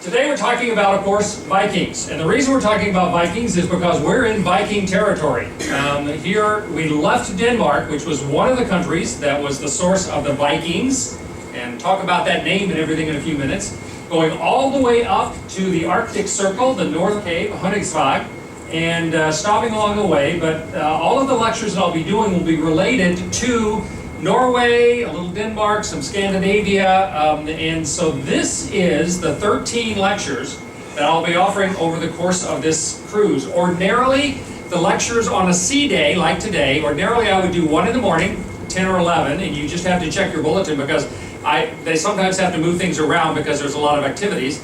Today we're talking about, of course, Vikings. And the reason we're talking about Vikings is because we're in Viking territory. Here we left Denmark, which was one of the countries that was the source of the Vikings, and talk about that name and everything in a few minutes, going all the way up to the Arctic Circle, the North Cape, Hundingsvag, and stopping along the way. But all of the lectures that I'll be doing will be related to Norway, a little Denmark, some Scandinavia, and so this is the 13 lectures that I'll be offering over the course of this cruise. Ordinarily, the lectures on a sea day, like today, ordinarily I would do one in the morning, 10 or 11, and you just have to check your bulletin because they sometimes have to move things around because there's a lot of activities.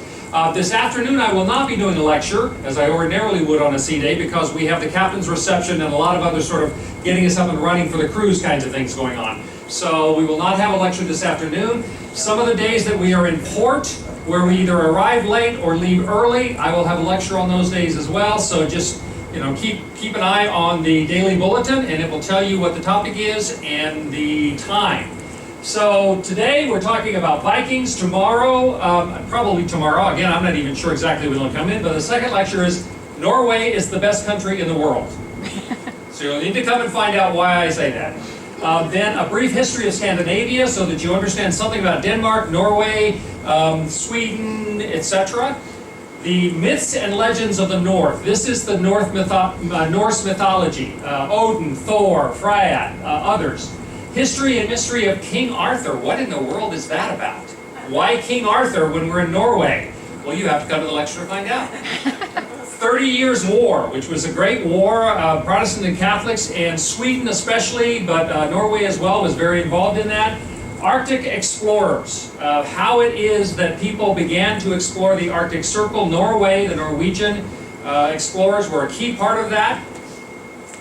This afternoon I will not be doing a lecture, as I ordinarily would on a sea day, because we have the captain's reception and a lot of other sort of getting us up and running for the cruise kinds of things going on. So we will not have a lecture this afternoon. Some of the days that we are in port, where we either arrive late or leave early, I will have a lecture on those days as well. So just keep an eye on the daily bulletin, and it will tell you what the topic is and the time. So today we're talking about Vikings. Tomorrow, probably tomorrow, again I'm not even sure exactly when it'll come in, but the second lecture is Norway is the best country in the world. So you'll need to come and find out why I say that. Then a brief history of Scandinavia so that you understand something about Denmark, Norway, Sweden, etc. The myths and legends of the North. This is the Norse mythology. Odin, Thor, Freya, others. History and mystery of King Arthur. What in the world is that about? Why King Arthur when we're in Norway? Well, you have to come to the lecture to find out. 30 Years' War, which was a great war, Protestant and Catholics, and Sweden especially, but Norway as well was very involved in that. Arctic explorers, how it is that people began to explore the Arctic Circle. Norway, the Norwegian explorers were a key part of that.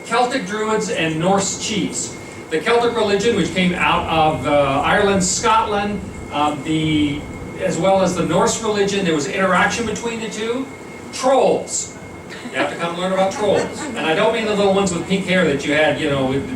Celtic Druids and Norse chiefs. The Celtic religion, which came out of Ireland, Scotland, as well as the Norse religion, there was interaction between the two. Trolls. You have to come learn about trolls. And I don't mean the little ones with pink hair that you had,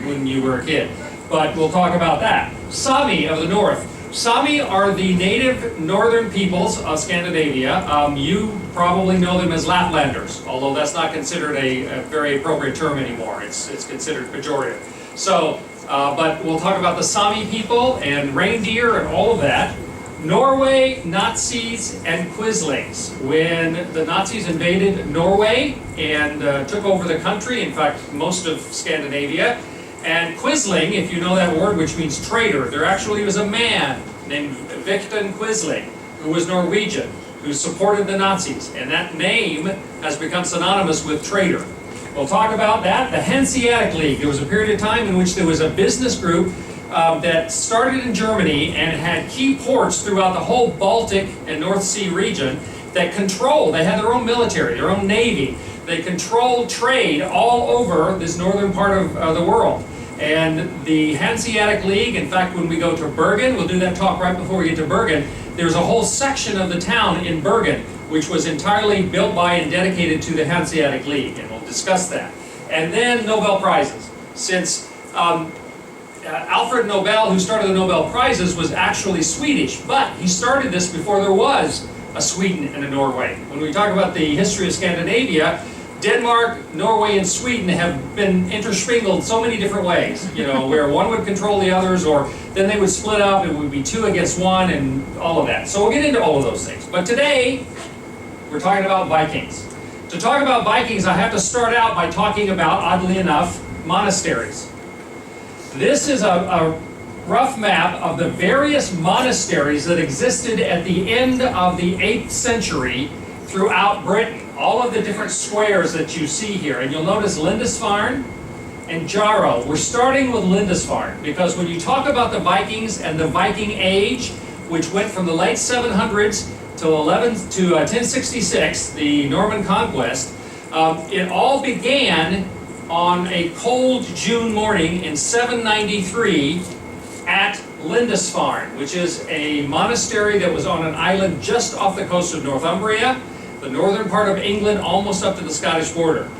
when you were a kid. But we'll talk about that. Sami of the North. Sami are the native northern peoples of Scandinavia. You probably know them as Laplanders, although that's not considered a very appropriate term anymore. It's considered pejorative. So, but we'll talk about the Sami people and reindeer and all of that. Norway, Nazis, and Quislings. When the Nazis invaded Norway and took over the country, in fact, most of Scandinavia, and Quisling, if you know that word, which means traitor, there actually was a man named Viktor Quisling, who was Norwegian, who supported the Nazis, and that name has become synonymous with traitor. We'll talk about that. The Hanseatic League. There was a period of time in which there was a business group that started in Germany and had key ports throughout the whole Baltic and North Sea region that controlled, they had their own military, their own navy. They controlled trade all over this northern part of the world. And the Hanseatic League, in fact, when we go to Bergen, we'll do that talk right before we get to Bergen, there's a whole section of the town in Bergen which was entirely built by and dedicated to the Hanseatic League, and we'll discuss that. And then Nobel Prizes. Since Alfred Nobel, who started the Nobel Prizes, was actually Swedish, but he started this before there was a Sweden and a Norway. When we talk about the history of Scandinavia, Denmark, Norway, and Sweden have been intersprinkled so many different ways, where one would control the others, or then they would split up, it would be two against one, and all of that. So we'll get into all of those things. But today, we're talking about Vikings. To talk about Vikings, I have to start out by talking about, oddly enough, monasteries. This is a rough map of the various monasteries that existed at the end of the 8th century throughout Britain. All of the different squares that you see here. And you'll notice Lindisfarne and Jarrow. We're starting with Lindisfarne because when you talk about the Vikings and the Viking Age, which went from the late 700s to 1066, the Norman conquest, it all began on a cold June morning in 793 at Lindisfarne, which is a monastery that was on an island just off the coast of Northumbria, the northern part of England, almost up to the Scottish border.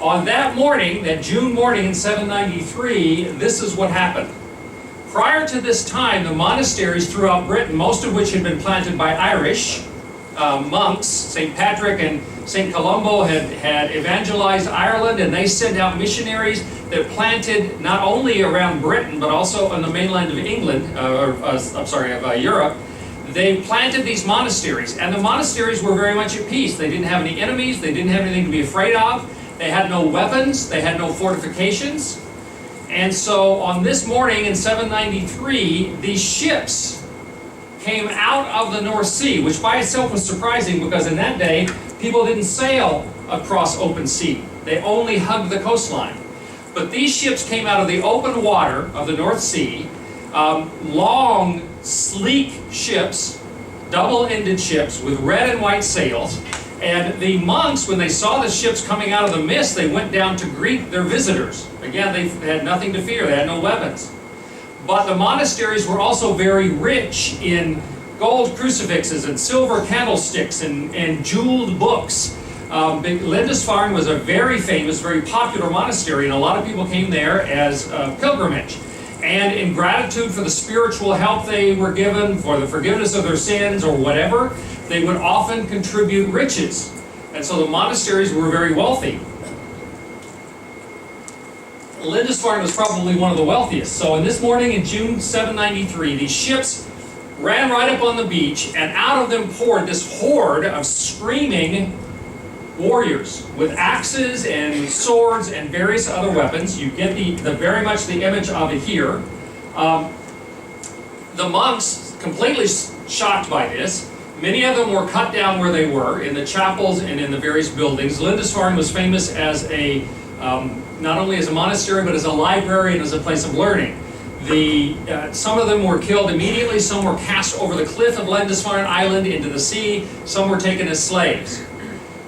On that morning, that June morning in 793, this is what happened. Prior to this time, the monasteries throughout Britain, most of which had been planted by Irish, monks, St. Patrick and St. Columbo, had evangelized Ireland, and they sent out missionaries that planted not only around Britain, but also on the mainland of England, of Europe. They planted these monasteries, and the monasteries were very much at peace. They didn't have any enemies, they didn't have anything to be afraid of, they had no weapons, they had no fortifications. And so on this morning in 793, these ships came out of the North Sea, which by itself was surprising because in that day, people didn't sail across open sea. They only hugged the coastline. But these ships came out of the open water of the North Sea, long, sleek ships, double-ended ships with red and white sails. And the monks, when they saw the ships coming out of the mist, they went down to greet their visitors. Again, they had nothing to fear. They had no weapons. But the monasteries were also very rich in gold crucifixes and silver candlesticks and jeweled books. Lindisfarne was a very famous, very popular monastery, and a lot of people came there as pilgrimage. And in gratitude for the spiritual help they were given, for the forgiveness of their sins or whatever, they would often contribute riches. And so the monasteries were very wealthy. Lindisfarne was probably one of the wealthiest. So in this morning in June 793, these ships ran right up on the beach, and out of them poured this horde of screaming warriors with axes and swords and various other weapons. You get the very much the image of it here. The monks, completely shocked by this, many of them were cut down where they were, in the chapels and in the various buildings. Lindisfarne was famous as a not only as a monastery, but as a library and as a place of learning. Some of them were killed immediately, some were cast over the cliff of Lindisfarne Island into the sea, some were taken as slaves.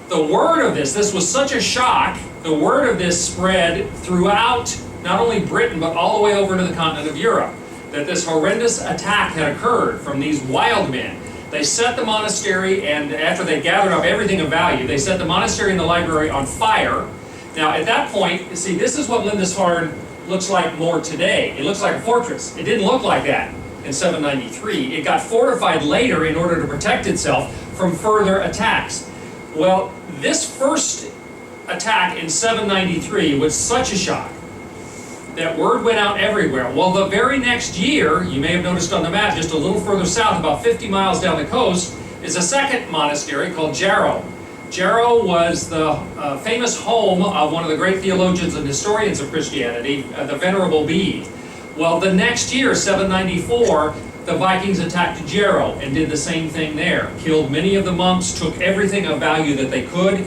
The word of this was such a shock, the word of this spread throughout not only Britain, but all the way over to the continent of Europe, that this horrendous attack had occurred from these wild men. They set the monastery, and after they gathered up everything of value, they set the monastery and the library on fire. Now, at that point, you see, this is what Lindisfarne looks like more today. It looks like a fortress. It didn't look like that in 793. It got fortified later in order to protect itself from further attacks. Well, this first attack in 793 was such a shock that word went out everywhere. Well, the very next year, you may have noticed on the map, just a little further south, about 50 miles down the coast, is a second monastery called Jarrow. Jarrow was the famous home of one of the great theologians and historians of Christianity, the Venerable Bede. Well, the next year, 794, the Vikings attacked Jarrow and did the same thing there. Killed many of the monks, took everything of value that they could.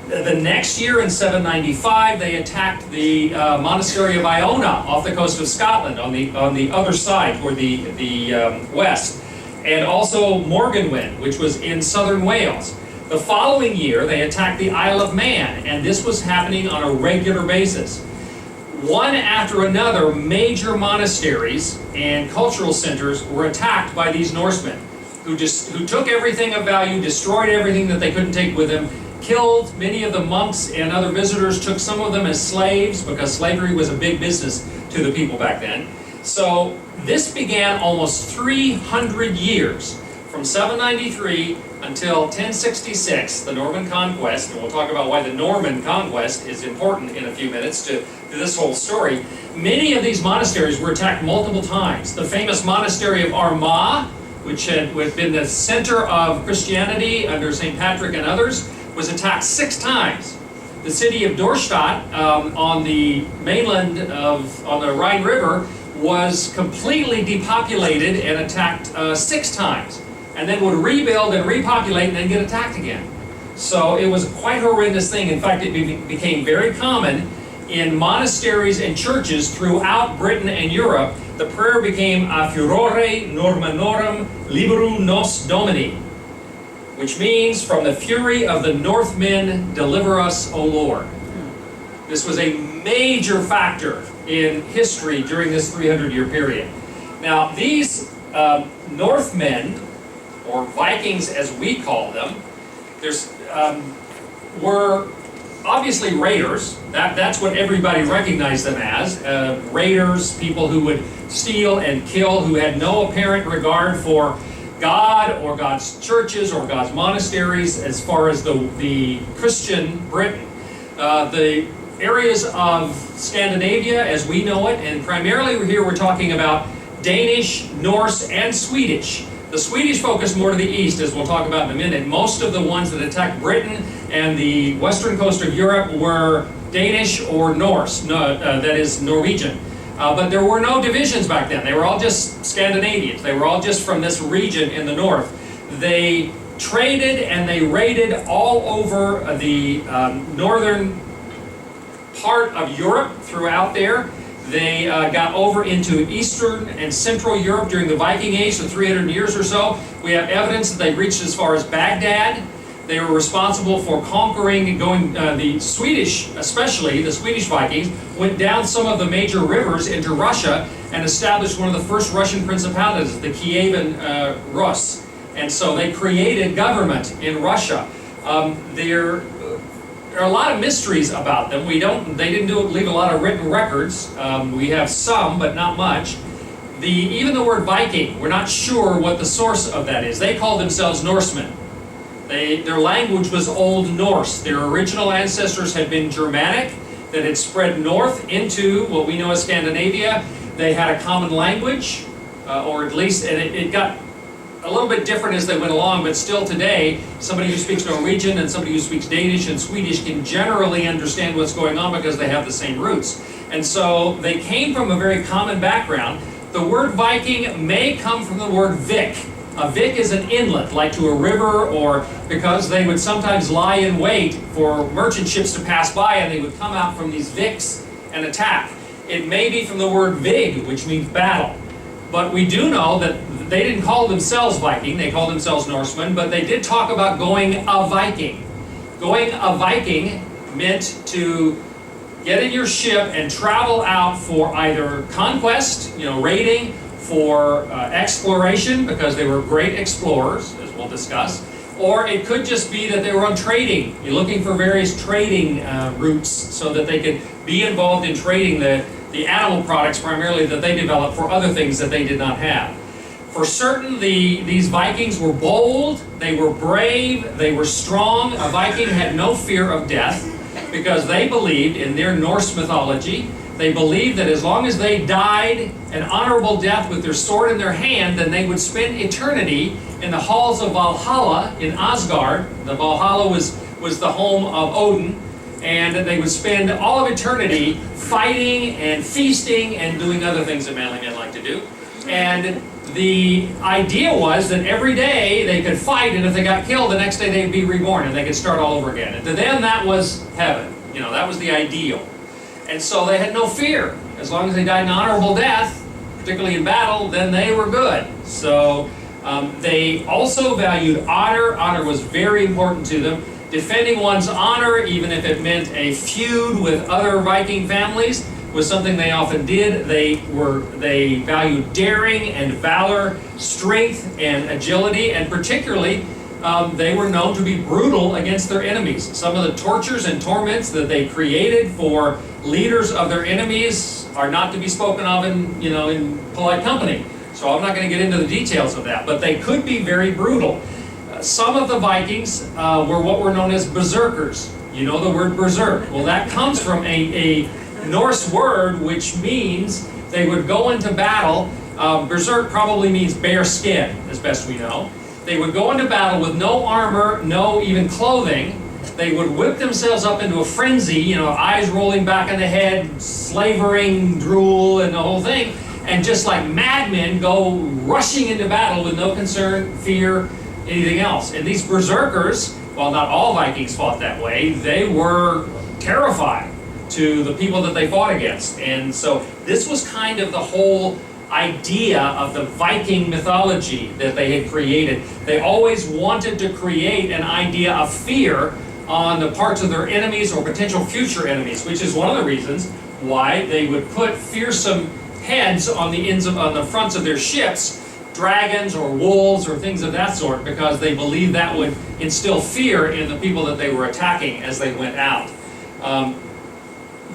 The next year, in 795, they attacked the monastery of Iona off the coast of Scotland, on the other side, toward the west. And also Morganwyn, which was in southern Wales. The following year, they attacked the Isle of Man, and this was happening on a regular basis. One after another, major monasteries and cultural centers were attacked by these Norsemen, who took everything of value, destroyed everything that they couldn't take with them, killed many of the monks and other visitors, took some of them as slaves, because slavery was a big business to the people back then. So this began almost 300 years, from 793 until 1066, the Norman Conquest, and we'll talk about why the Norman Conquest is important in a few minutes to this whole story. Many of these monasteries were attacked multiple times. The famous monastery of Armagh, which had been the center of Christianity under St. Patrick and others, was attacked 6 times. The city of Dorstadt on the mainland on the Rhine River was completely depopulated and attacked 6 times, and then would rebuild and repopulate and then get attacked again. So it was quite a horrendous thing. In fact, it became very common in monasteries and churches throughout Britain and Europe. The prayer became A furore Normanorum liberu nos Domini, which means, from the fury of the Northmen, deliver us, O Lord. This was a major factor in history during this 300-year period. Now, these Northmen, or Vikings as we call them, were obviously raiders. That's what everybody recognized them as. Raiders, people who would steal and kill, who had no apparent regard for God or God's churches or God's monasteries as far as the Christian Britain. The areas of Scandinavia as we know it, and primarily here we're talking about Danish, Norse, and Swedish. The Swedish focus more to the east, as we'll talk about in a minute. Most of the ones that attacked Britain and the western coast of Europe were Danish or Norse, that is Norwegian. But there were no divisions back then. They were all just Scandinavians. They were all just from this region in the north. They traded and they raided all over the northern part of Europe throughout there. They got over into Eastern and Central Europe during the Viking Age for 300 years or so. We have evidence that they reached as far as Baghdad. They were responsible for conquering and going, the Swedish, especially the Swedish Vikings, went down some of the major rivers into Russia and established one of the first Russian principalities, the Kievan Rus. And so they created government in Russia. There are a lot of mysteries about them. They didn't leave a lot of written records. We have some, but not much. Even the word Viking, we're not sure what the source of that is. They called themselves Norsemen. Their language was Old Norse. Their original ancestors had been Germanic, that had spread north into what we know as Scandinavia. They had a common language, or at least, and it got a little bit different as they went along, but still today, somebody who speaks Norwegian and somebody who speaks Danish and Swedish can generally understand what's going on because they have the same roots. And so they came from a very common background. The word Viking may come from the word Vik. A Vik is an inlet, like to a river, or because they would sometimes lie in wait for merchant ships to pass by, and they would come out from these Viks and attack. It may be from the word Vig, which means battle. But we do know that they didn't call themselves Viking, they called themselves Norsemen, but they did talk about going a Viking. Going a Viking meant to get in your ship and travel out for either conquest, raiding, for exploration, because they were great explorers, as we'll discuss, or it could just be that they were on trading. You're looking for various trading routes so that they could be involved in trading the animal products primarily that they developed for other things that they did not have. For certain, these Vikings were bold, they were brave, they were strong. A Viking had no fear of death because they believed in their Norse mythology. They believed that as long as they died an honorable death with their sword in their hand, then they would spend eternity in the halls of Valhalla in Asgard. The Valhalla was the home of Odin, and they would spend all of eternity fighting and feasting and doing other things that manly men like to do. And the idea was that every day they could fight, and if they got killed, the next day they'd be reborn and they could start all over again. And to them, that was heaven. That was the ideal. And so they had no fear. As long as they died an honorable death, particularly in battle, then they were good. So they also valued honor. Honor was very important to them. Defending one's honor, even if it meant a feud with other Viking families, was something they often did. They valued daring and valor, strength and agility, and particularly they were known to be brutal against their enemies. Some of the tortures and torments that they created for leaders of their enemies are not to be spoken of in polite company. So I'm not going to get into the details of that, but they could be very brutal. Some of the Vikings were what were known as berserkers. You know the word berserk. Well, that comes from a Norse word which means they would go into battle. Berserk probably means bare skin, as best we know. They would go into battle with no armor, no even clothing. They would whip themselves up into a frenzy, eyes rolling back in the head, slavering, drool, and the whole thing, and just like madmen go rushing into battle with no concern, fear, anything else. And these berserkers, while not all Vikings fought that way, they were terrifying to the people that they fought against. And so this was kind of the whole idea of the Viking mythology that they had created. They always wanted to create an idea of fear on the parts of their enemies or potential future enemies, which is one of the reasons why they would put fearsome heads on the fronts of their ships, dragons or wolves or things of that sort, because they believed that would instill fear in the people that they were attacking as they went out.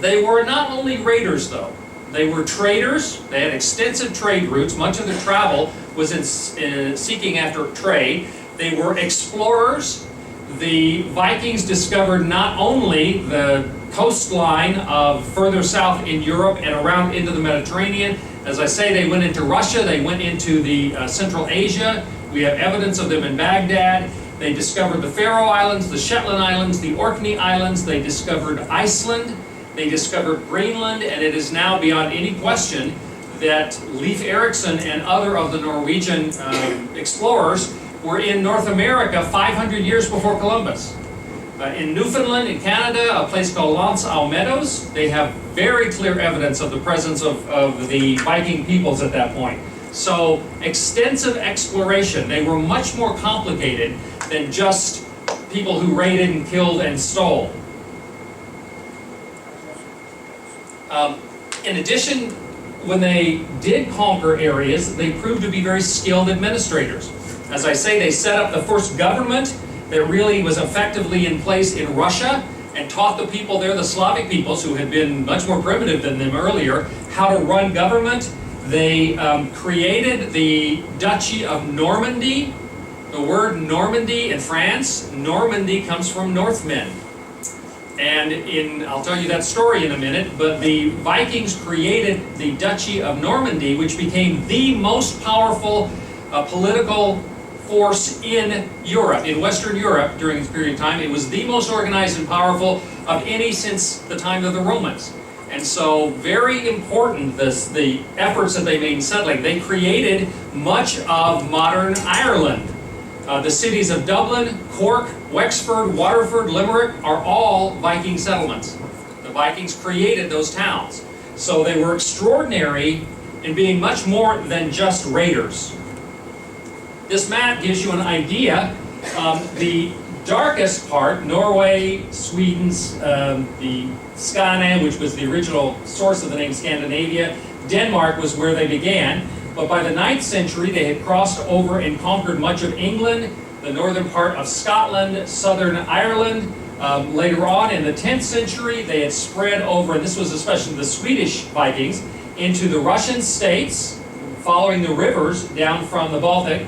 They were not only raiders, though. They were traders. They had extensive trade routes. Much of their travel was in seeking after trade. They were explorers. The Vikings discovered not only the coastline of further south in Europe and around into the Mediterranean. As I say, they went into Russia. They went into the Central Asia. We have evidence of them in Baghdad. They discovered the Faroe Islands, the Shetland Islands, the Orkney Islands. They discovered Iceland. They discovered Greenland, and it is now beyond any question that Leif Erikson and other of the Norwegian explorers were in North America 500 years before Columbus. In Newfoundland, in Canada, a place called L'Anse aux Meadows, they have very clear evidence of the presence of the Viking peoples at that point. So, extensive exploration. They were much more complicated than just people who raided and killed and stole. In addition, when they did conquer areas, they proved to be very skilled administrators. As I say, they set up the first government that really was effectively in place in Russia and taught the people there, the Slavic peoples, who had been much more primitive than them earlier, how to run government. They created the Duchy of Normandy. The word Normandy in France, Normandy comes from Northmen. And I'll tell you that story in a minute, but the Vikings created the Duchy of Normandy, which became the most powerful political force in Europe, in Western Europe during this period of time. It was the most organized and powerful of any since the time of the Romans. And so, very important, the efforts that they made in settling. They created much of modern Ireland. The cities of Dublin, Cork, Wexford, Waterford, Limerick are all Viking settlements. The Vikings created those towns. So they were extraordinary in being much more than just raiders. This map gives you an idea. The darkest part, Norway, Sweden's, the Skane, which was the original source of the name Scandinavia, Denmark was where they began. But by the 9th century, they had crossed over and conquered much of England, the northern part of Scotland, southern Ireland. Later on, in the 10th century, they had spread over, and this was especially the Swedish Vikings, into the Russian states, following the rivers down from the Baltic.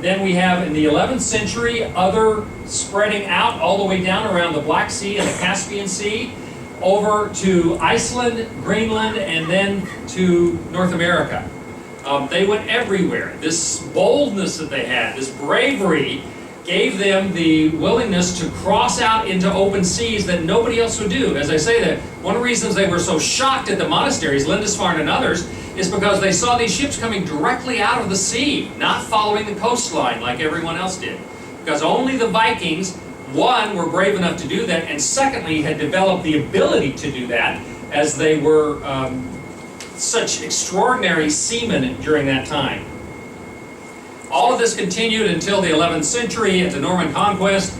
Then we have, in the 11th century, other spreading out all the way down around the Black Sea and the Caspian Sea, over to Iceland, Greenland, and then to North America. They went everywhere. This boldness that they had, this bravery, gave them the willingness to cross out into open seas that nobody else would do. As I say, that one of the reasons they were so shocked at the monasteries, Lindisfarne and others, is because they saw these ships coming directly out of the sea, not following the coastline like everyone else did. Because only the Vikings, one, were brave enough to do that, and secondly, had developed the ability to do that, as they were such extraordinary seamen during that time. All of this continued until the 11th century at the Norman Conquest,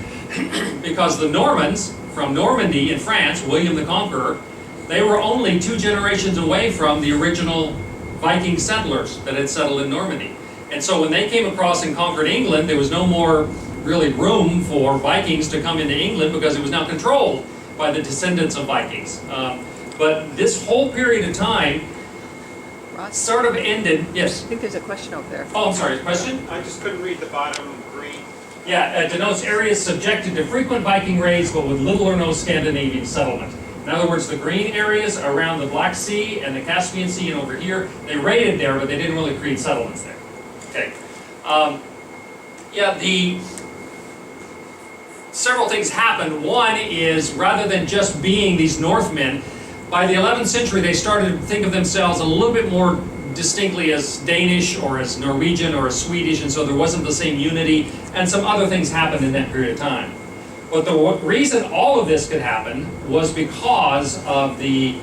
because the Normans from Normandy in France, William the Conqueror, they were only 2 generations away from the original Viking settlers that had settled in Normandy. And so when they came across and conquered England, there was no more really room for Vikings to come into England because it was now controlled by the descendants of Vikings. But this whole period of time sort of ended. Yes? I think there's a question over there. Oh, I'm sorry, a question? I just couldn't read the bottom green. Yeah, it denotes areas subjected to frequent Viking raids but with little or no Scandinavian settlement. In other words, the green areas around the Black Sea and the Caspian Sea and over here, they raided there, but they didn't really create settlements there. Okay. Several things happened. One is, rather than just being these Northmen, by the 11th century, they started to think of themselves a little bit more distinctly as Danish or as Norwegian or as Swedish, and so there wasn't the same unity, and some other things happened in that period of time. But the reason all of this could happen was because of the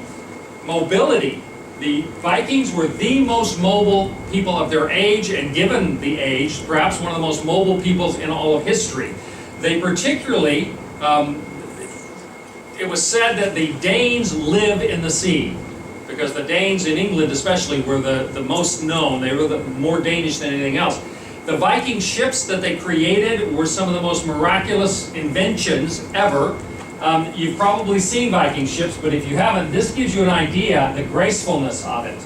mobility. The Vikings were the most mobile people of their age, and given the age, perhaps one of the most mobile peoples in all of history. They particularly, it was said that the Danes live in the sea, because the Danes in England especially were the most known. They were more Danish than anything else. The Viking ships that they created were some of the most miraculous inventions ever. You've probably seen Viking ships, but if you haven't, this gives you an idea, the gracefulness of it.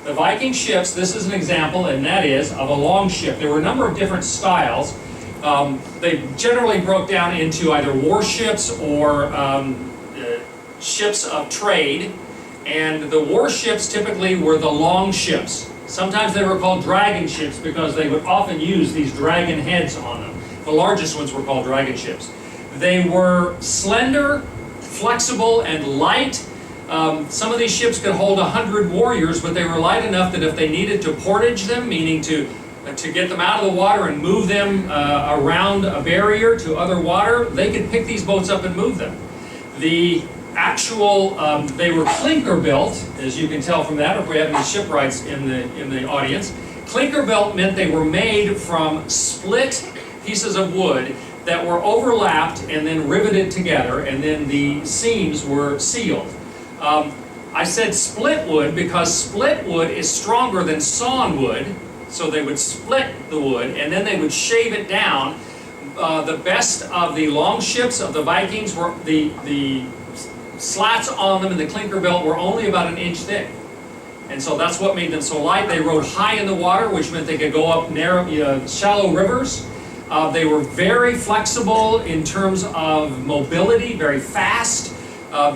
The Viking ships, this is an example, and that is of a long ship. There were a number of different styles. They generally broke down into either warships or ships of trade, and the warships typically were the long ships. Sometimes they were called dragon ships because they would often use these dragon heads on them. The largest ones were called dragon ships. They were slender, flexible, and light. Some of these ships could hold 100 warriors, but they were light enough that if they needed to portage them, meaning to get them out of the water and move them around a barrier to other water, they could pick these boats up and move them. The actual, they were clinker built, as you can tell from that, if we have any shipwrights in the audience. Clinker built meant they were made from split pieces of wood that were overlapped and then riveted together, and then the seams were sealed. I said split wood because split wood is stronger than sawn wood, so they would split the wood and then they would shave it down. The best of the long ships of the Vikings were the slats on them in the clinker built were only about an inch thick. And so that's what made them so light. They rode high in the water, which meant they could go up narrow, shallow rivers. They were very flexible in terms of mobility, very fast.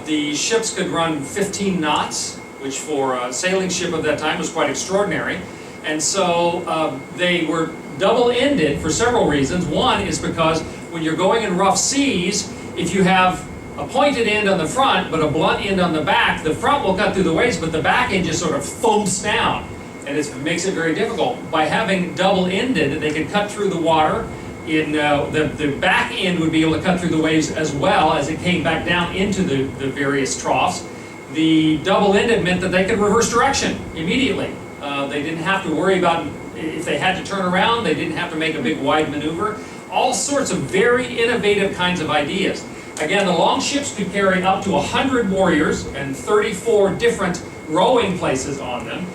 The ships could run 15 knots, which for a sailing ship of that time was quite extraordinary. And so they were double-ended for several reasons. One is because when you're going in rough seas, if you have a pointed end on the front but a blunt end on the back, the front will cut through the waves, but the back end just sort of thumps down. And it makes it very difficult. By having double-ended, they could cut through the water. The back end would be able to cut through the waves as well as it came back down into the various troughs. The double-ended meant that they could reverse direction immediately. They didn't have to worry about if they had to turn around, they didn't have to make a big wide maneuver. All sorts of very innovative kinds of ideas. Again, the long ships could carry up to 100 warriors and 34 different rowing places on them.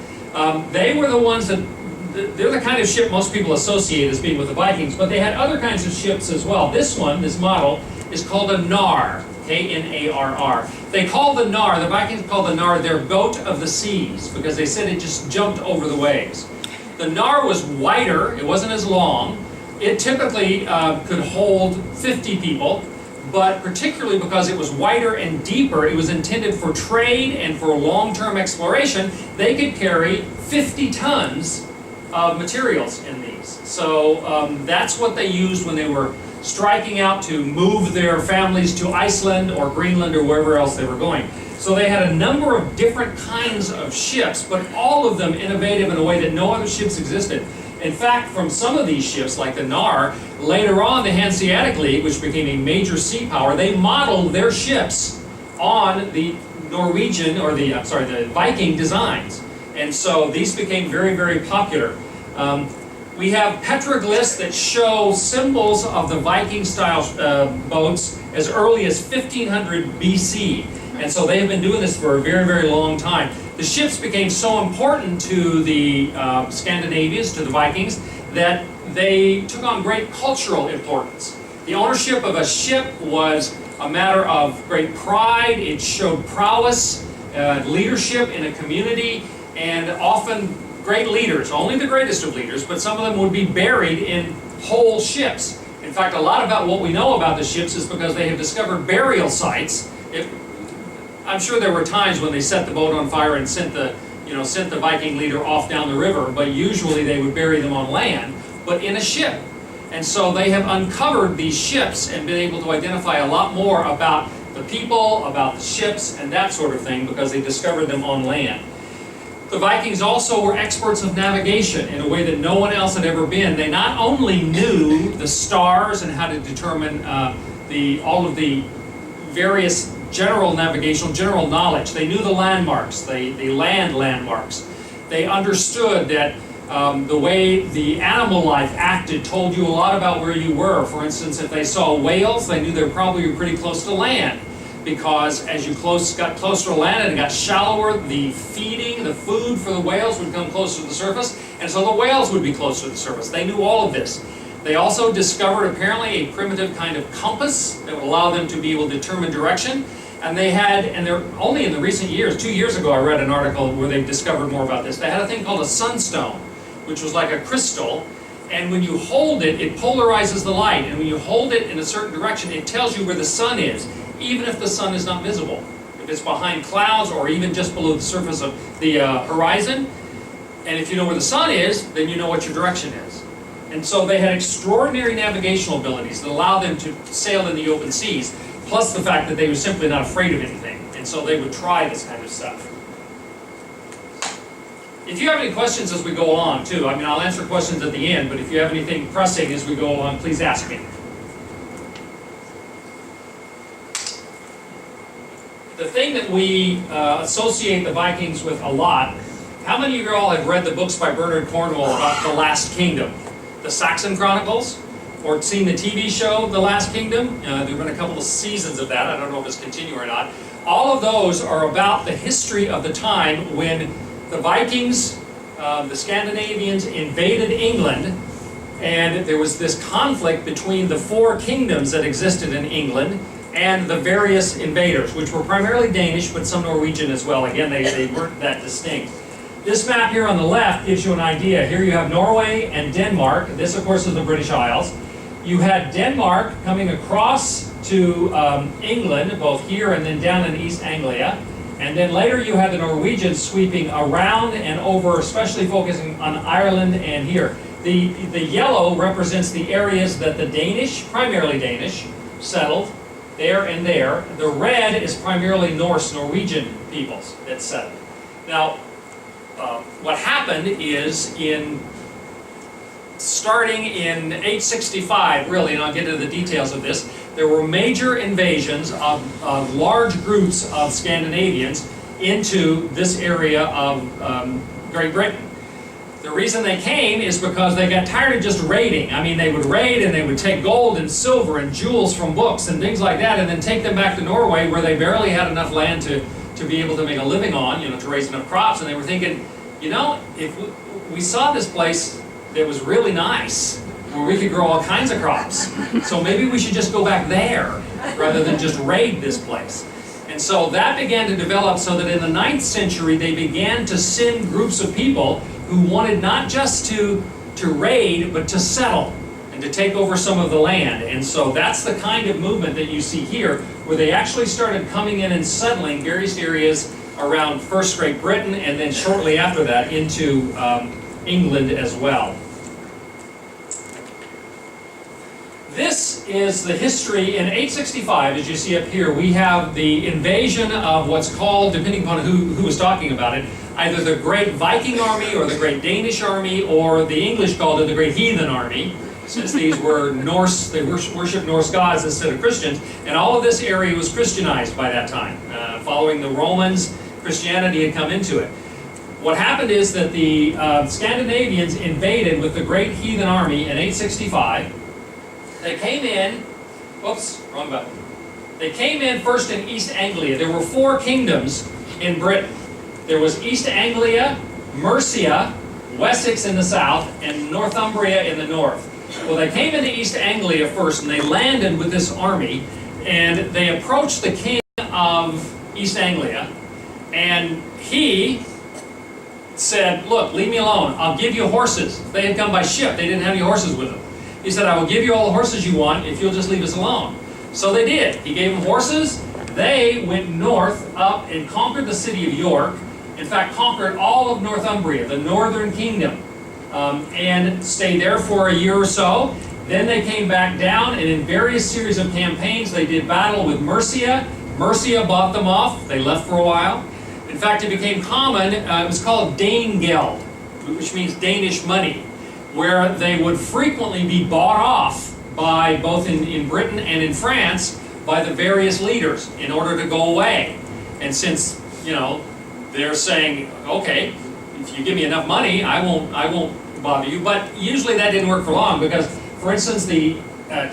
They were the ones that they're the kind of ship most people associate as being with the Vikings, but they had other kinds of ships as well. This one, this model, is called a Nar, K-N-A-R-R. They called the Nar, the Vikings called the Nar their goat of the seas, because they said it just jumped over the waves. The Nar was wider, it wasn't as long. It typically could hold 50 people, but particularly because it was wider and deeper, it was intended for trade and for long-term exploration. They could carry 50 tons of materials in these. So that's what they used when they were striking out to move their families to Iceland or Greenland or wherever else they were going. So they had a number of different kinds of ships, but all of them innovative in a way that no other ships existed. In fact, from some of these ships, like the Nar, later on the Hanseatic League, which became a major sea power, they modeled their ships on the Norwegian, or the Viking designs. And so these became very, very popular. We have petroglyphs that show symbols of the Viking-style boats as early as 1500 BC. And so they have been doing this for a very, very long time. The ships became so important to the Scandinavians, to the Vikings, that they took on great cultural importance. The ownership of a ship was a matter of great pride. It showed prowess, leadership in a community, and often great leaders, only the greatest of leaders, but some of them would be buried in whole ships. In fact, a lot about what we know about the ships is because they have discovered burial sites. I'm sure there were times when they set the boat on fire and sent the Viking leader off down the river, but usually they would bury them on land, but in a ship. And so they have uncovered these ships and been able to identify a lot more about the people, about the ships, and that sort of thing because they discovered them on land. The Vikings also were experts of navigation in a way that no one else had ever been. They not only knew the stars and how to determine all of the various general navigational, general knowledge. They knew the landmarks, the land landmarks. They understood that the way the animal life acted told you a lot about where you were. For instance, if they saw whales, they knew they were probably pretty close to land, because as you got closer to land and it got shallower, the feeding, the food for the whales would come closer to the surface, and so the whales would be closer to the surface. They knew all of this. They also discovered apparently a primitive kind of compass that would allow them to be able to determine direction. And they had, and they're only in the recent years, 2 years ago I read an article where they discovered more about this. They had a thing called a sunstone, which was like a crystal, and when you hold it, it polarizes the light, and when you hold it in a certain direction, it tells you where the sun is, even if the sun is not visible. If it's behind clouds or even just below the surface of the horizon, and if you know where the sun is, then you know what your direction is. And so they had extraordinary navigational abilities that allowed them to sail in the open seas, plus the fact that they were simply not afraid of anything. And so they would try this kind of stuff. If you have any questions as we go on, too, I mean, I'll answer questions at the end, but if you have anything pressing as we go on, please ask me. The thing that we associate the Vikings with a lot, how many of you all have read the books by Bernard Cornwell about the Last Kingdom? The Saxon Chronicles? Or seen the TV show, The Last Kingdom? There have been a couple of seasons of that. I don't know if it's continuing or not. All of those are about the history of the time when the Vikings, the Scandinavians, invaded England, and there was this conflict between the four kingdoms that existed in England and the various invaders, which were primarily Danish, but some Norwegian as well. Again, they weren't that distinct. This map here on the left gives you an idea. Here you have Norway and Denmark. This, of course, is the British Isles. You had Denmark coming across to England, both here and then down in East Anglia. And then later you had the Norwegians sweeping around and over, especially focusing on Ireland and here. The yellow represents the areas that the Danish, primarily Danish, settled, there and there. The red is primarily Norse, Norwegian peoples that settled. Now, what happened is starting in 865, really, and I'll get into the details of this, there were major invasions of large groups of Scandinavians into this area of Great Britain. The reason they came is because they got tired of just raiding. I mean, they would raid and they would take gold and silver and jewels from books and things like that, and then take them back to Norway where they barely had enough land to be able to make a living on, to raise enough crops. And they were thinking, if we saw this place that was really nice, where we could grow all kinds of crops, so maybe we should just go back there rather than just raid this place. And so that began to develop so that in the 9th century they began to send groups of people who wanted not just to raid, but to settle and to take over some of the land. And so that's the kind of movement that you see here, where they actually started coming in and settling various areas around first Great Britain, and then shortly after that into England as well. This is the history. In 865, as you see up here, we have the invasion of what's called, depending upon who was talking about it, either the Great Viking Army or the Great Danish Army, or the English called it the Great Heathen Army, since these were Norse, they worshiped Norse gods instead of Christians, and all of this area was Christianized by that time. Following the Romans, Christianity had come into it. What happened is that the Scandinavians invaded with the Great Heathen Army in 865. They came in, whoops, wrong button. They came in first in East Anglia. There were 4 kingdoms in Britain. There was East Anglia, Mercia, Wessex in the south, and Northumbria in the north. Well, they came into East Anglia first, and they landed with this army, and they approached the king of East Anglia, and he said, look, leave me alone. I'll give you horses. They had come by ship. They didn't have any horses with them. He said, I will give you all the horses you want if you'll just leave us alone. So they did. He gave them horses. They went north up and conquered the city of York. In fact, conquered all of Northumbria, the northern kingdom, and stayed there for a year or so. Then they came back down, and in various series of campaigns, they did battle with Mercia. Mercia bought them off. They left for a while. In fact, it became common. It was called Danegeld, which means Danish money, where they would frequently be bought off by both in Britain and in France by the various leaders in order to go away. And since, they're saying, okay, if you give me enough money, I won't bother you. But usually that didn't work for long because, for instance, the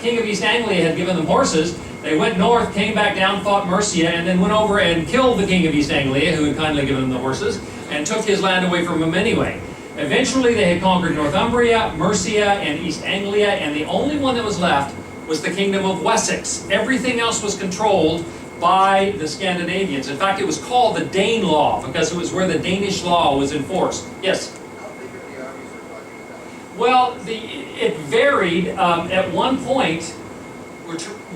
king of East Anglia had given them horses. They went north, came back down, fought Mercia, and then went over and killed the king of East Anglia, who had kindly given them the horses, and took his land away from him anyway. Eventually they had conquered Northumbria, Mercia, and East Anglia, and the only one that was left was the kingdom of Wessex. Everything else was controlled by the Scandinavians. In fact, it was called the Dane Law because it was where the Danish law was enforced. Yes? How big are the armies we're talking about? Well, it varied. At one point,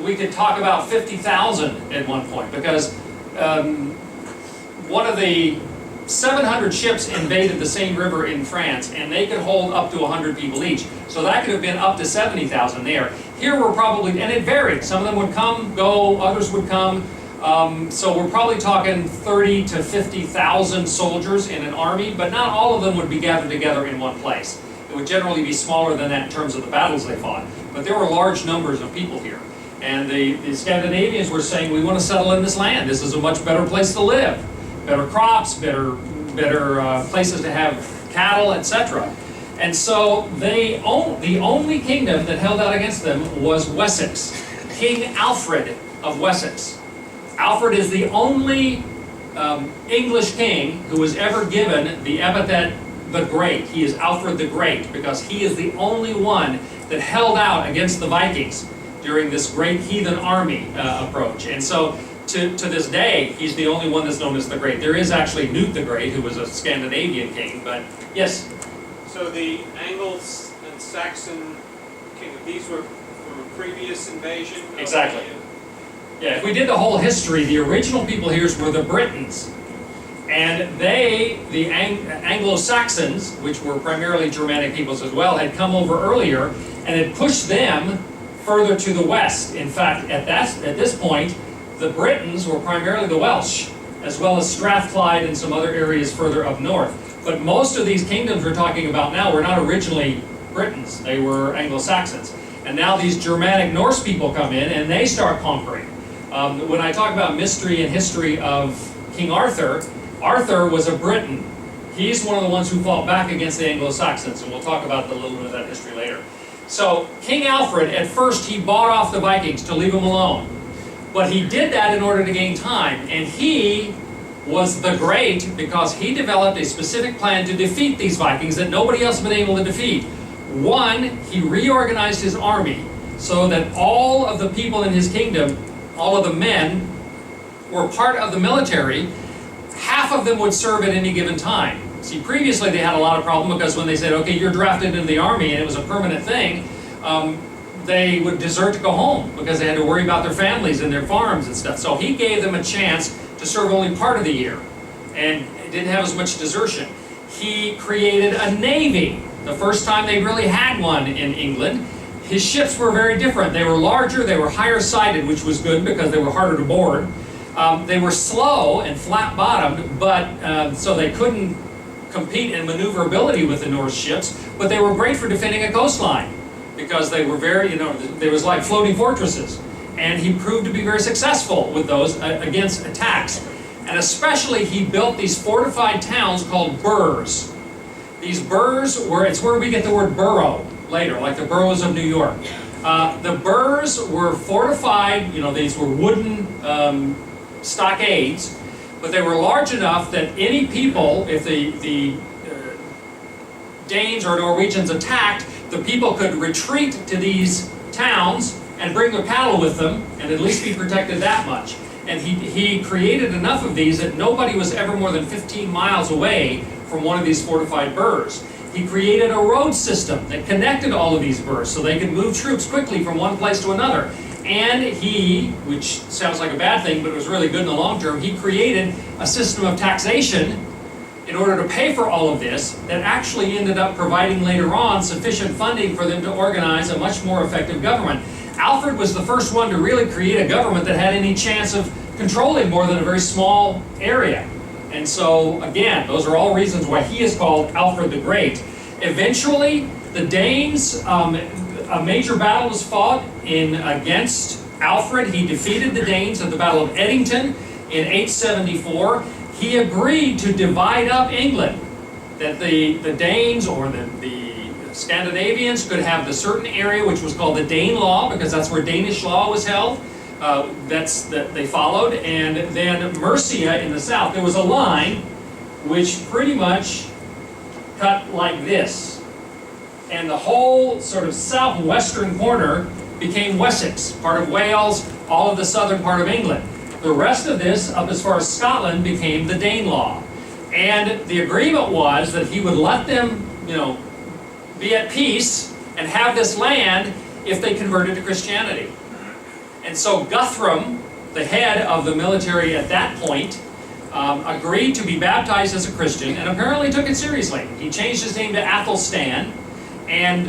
we could talk about 50,000 at one point because one of the 700 ships invaded the Seine River in France, and they could hold up to 100 people each. So that could have been up to 70,000 there. Here we're probably, and it varied. Some of them would come, go, others would come. So we're probably talking 30 to 50,000 soldiers in an army, but not all of them would be gathered together in one place. It would generally be smaller than that in terms of the battles they fought. But there were large numbers of people here. And the Scandinavians were saying, we want to settle in this land. This is a much better place to live. Better crops, better places to have cattle, etc. And so the only kingdom that held out against them was Wessex. King Alfred of Wessex. Alfred is the only English king who was ever given the epithet the Great. He is Alfred the Great because he is the only one that held out against the Vikings during this great heathen army approach. And so to this day, he's the only one that's known as the Great. There is actually Knut the Great, who was a Scandinavian king, but yes? So the Angles and Saxon kingdom, these were from a previous invasion? Exactly. Yeah, if we did the whole history, the original people here were the Britons. And they, the Anglo-Saxons, which were primarily Germanic peoples as well, had come over earlier and had pushed them further to the west. In fact, at this point, the Britons were primarily the Welsh, as well as Strathclyde and some other areas further up north. But most of these kingdoms we're talking about now were not originally Britons. They were Anglo-Saxons. And now these Germanic Norse people come in and they start conquering. When I talk about mystery and history of King Arthur, Arthur was a Briton. He's one of the ones who fought back against the Anglo-Saxons, and we'll talk about a little bit of that history later. So King Alfred, at first, he bought off the Vikings to leave them alone. But he did that in order to gain time, and he was the Great because he developed a specific plan to defeat these Vikings that nobody else had been able to defeat. One, he reorganized his army so that all of the people in his kingdom, all of the men, were part of the military. Half of them would serve at any given time. See, previously they had a lot of problem because when they said, okay, you're drafted into the army, and it was a permanent thing, they would desert to go home because they had to worry about their families and their farms and stuff. So he gave them a chance to serve only part of the year and didn't have as much desertion. He created a navy, the first time they really had one in England. His ships were very different. They were larger, they were higher sided, which was good because they were harder to board. They were slow and flat-bottomed, but so they couldn't compete in maneuverability with the Norse ships, but they were great for defending a coastline because they were very, they was like floating fortresses. And he proved to be very successful with those against attacks. And especially he built these fortified towns called burhs. These burhs it's where we get the word borough later, like the boroughs of New York. The burhs were fortified, these were wooden stockades, but they were large enough that any people, if the Danes or Norwegians attacked, the people could retreat to these towns and bring their cattle with them and at least be protected that much. And he created enough of these that nobody was ever more than 15 miles away from one of these fortified burhs. He created a road system that connected all of these burhs so they could move troops quickly from one place to another. And he, which sounds like a bad thing, but it was really good in the long term, he created a system of taxation in order to pay for all of this that actually ended up providing later on sufficient funding for them to organize a much more effective government. Alfred was the first one to really create a government that had any chance of controlling more than a very small area. And so, again, those are all reasons why he is called Alfred the Great. Eventually, the Danes, a major battle was fought against Alfred. He defeated the Danes at the Battle of Edington in 874. He agreed to divide up England, that the Danes or the Scandinavians could have the certain area which was called the Dane Law, because that's where Danish law was held. That they followed. And then Mercia in the south, there was a line which pretty much cut like this. And the whole sort of southwestern corner became Wessex, part of Wales, all of the southern part of England. The rest of this, up as far as Scotland, became the Danelaw. And the agreement was that he would let them, be at peace and have this land if they converted to Christianity. And so Guthrum, the head of the military at that point, agreed to be baptized as a Christian and apparently took it seriously. He changed his name to Athelstan and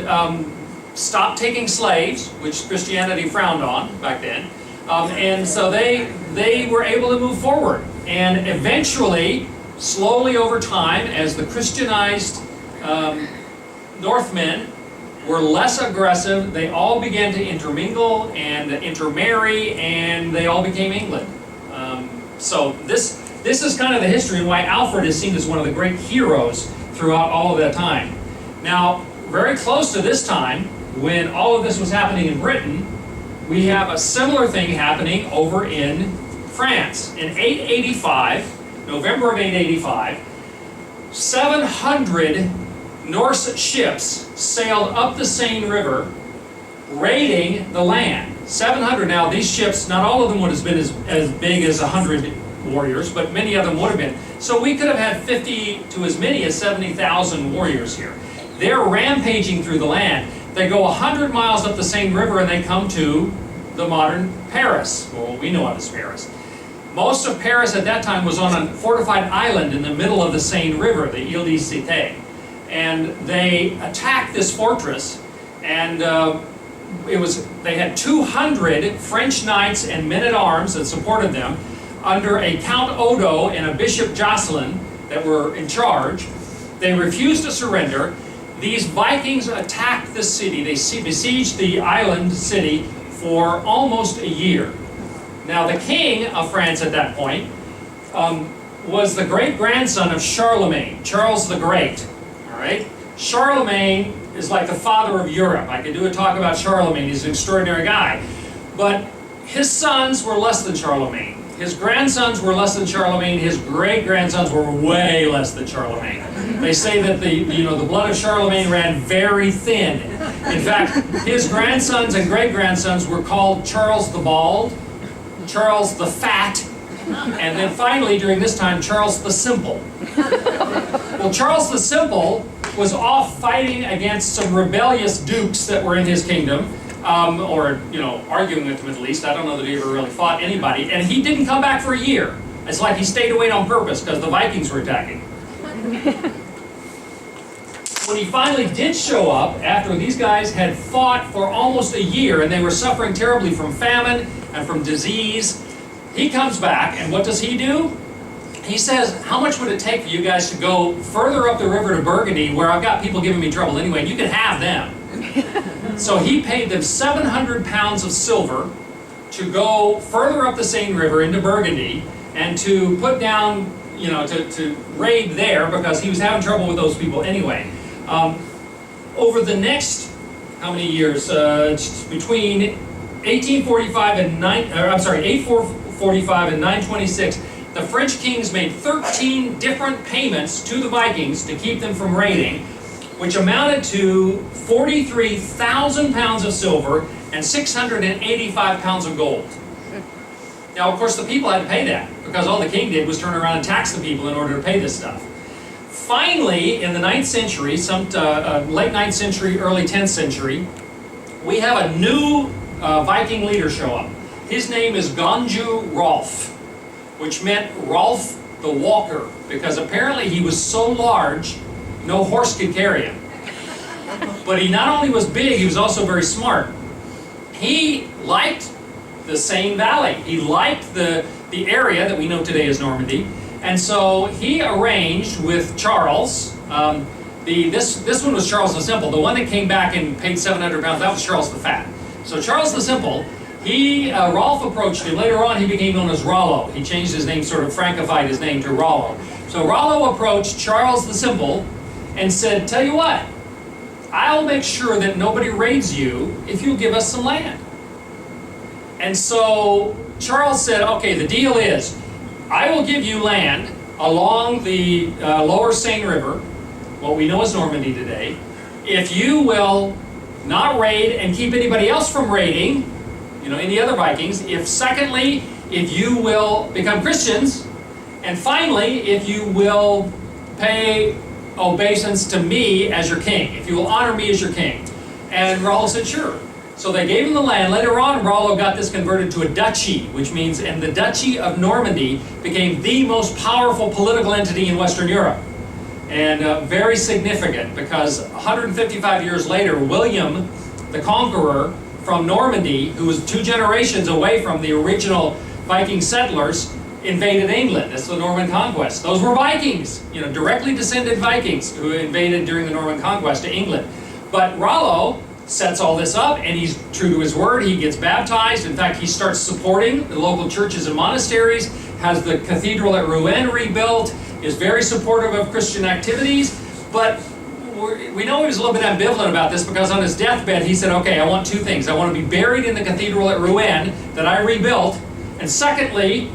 stopped taking slaves, which Christianity frowned on back then. And so they were able to move forward. And eventually, slowly over time, as the Christianized Northmen were less aggressive, they all began to intermingle and intermarry, and they all became England. So this is kind of the history and why Alfred is seen as one of the great heroes throughout all of that time. Now, very close to this time, when all of this was happening in Britain, we have a similar thing happening over in France. In 885, November of 885, 700 Norse ships sailed up the Seine River, raiding the land. 700. Now, these ships, not all of them would have been as big as 100 warriors, but many of them would have been. So we could have had 50 to as many as 70,000 warriors here. They're rampaging through the land. They go 100 miles up the Seine River and they come to the modern Paris, or what we know of as Paris. Most of Paris at that time was on a fortified island in the middle of the Seine River, the Ile de Cité. And they attacked this fortress, and they had 200 French knights and men-at-arms that supported them under a Count Odo and a Bishop Jocelyn that were in charge. They refused to surrender. These Vikings attacked the city. They besieged the island city for almost a year. Now, the king of France at that point was the great-grandson of Charlemagne, Charles the Great. All right? Charlemagne is like the father of Europe. I could do a talk about Charlemagne. He's an extraordinary guy. But his sons were less than Charlemagne. His grandsons were less than Charlemagne. His great-grandsons were way less than Charlemagne. They say that the blood of Charlemagne ran very thin. In fact, his grandsons and great-grandsons were called Charles the Bald, Charles the Fat, and then finally, during this time, Charles the Simple. Well, Charles the Simple was off fighting against some rebellious dukes that were in his kingdom, or arguing with them at least. I don't know that he ever really fought anybody, and he didn't come back for a year. It's like he stayed away on purpose because the Vikings were attacking. When he finally did show up, after these guys had fought for almost a year and they were suffering terribly from famine and from disease, he comes back, and what does he do? He says, how much would it take for you guys to go further up the river to Burgundy, where I've got people giving me trouble anyway, and you can have them. So he paid them 700 pounds of silver to go further up the Seine River into Burgundy and to put down, to raid there, because he was having trouble with those people anyway. Over the next, how many years? Between 845 and 926, the French kings made 13 different payments to the Vikings to keep them from raiding, which amounted to 43,000 pounds of silver and 685 pounds of gold. Now, of course, the people had to pay that, because all the king did was turn around and tax the people in order to pay this stuff. Finally, in the 9th century, late 9th century, early 10th century, we have a new Viking leader show up. His name is Gonju Rolf, which meant Rolf the Walker, because apparently he was so large, no horse could carry him. But he not only was big, he was also very smart. He liked the Seine Valley. He liked the area that we know today as Normandy. And so he arranged with Charles, this one was Charles the Simple. The one that came back and paid 700 pounds, that was Charles the Fat. So Charles the Simple, Rolf approached him. Later on, he became known as Rollo. He changed his name, sort of frankified his name to Rollo. So Rollo approached Charles the Simple and said, tell you what, I'll make sure that nobody raids you if you give us some land. And so Charles said, okay, the deal is, I will give you land along the lower Seine River, what we know as Normandy today, if you will not raid and keep anybody else from raiding, any other Vikings, secondly, if you will become Christians, and finally, if you will pay obeisance to me as your king, if you will honor me as your king. And Rollo said, sure. So they gave him the land. Later on, Rollo got this converted to a duchy, which means, and the Duchy of Normandy became the most powerful political entity in Western Europe. And very significant, because 155 years later, William the Conqueror from Normandy, who was 2 generations away from the original Viking settlers, invaded England. That's the Norman Conquest. Those were Vikings, directly descended Vikings who invaded during the Norman Conquest to England. But Rollo sets all this up, and he's true to his word. He gets baptized. In fact, he starts supporting the local churches and monasteries, has the cathedral at Rouen rebuilt, is very supportive of Christian activities. But we know he was a little bit ambivalent about this, because on his deathbed he said, okay, I want 2 things. I want to be buried in the cathedral at Rouen that I rebuilt, and secondly,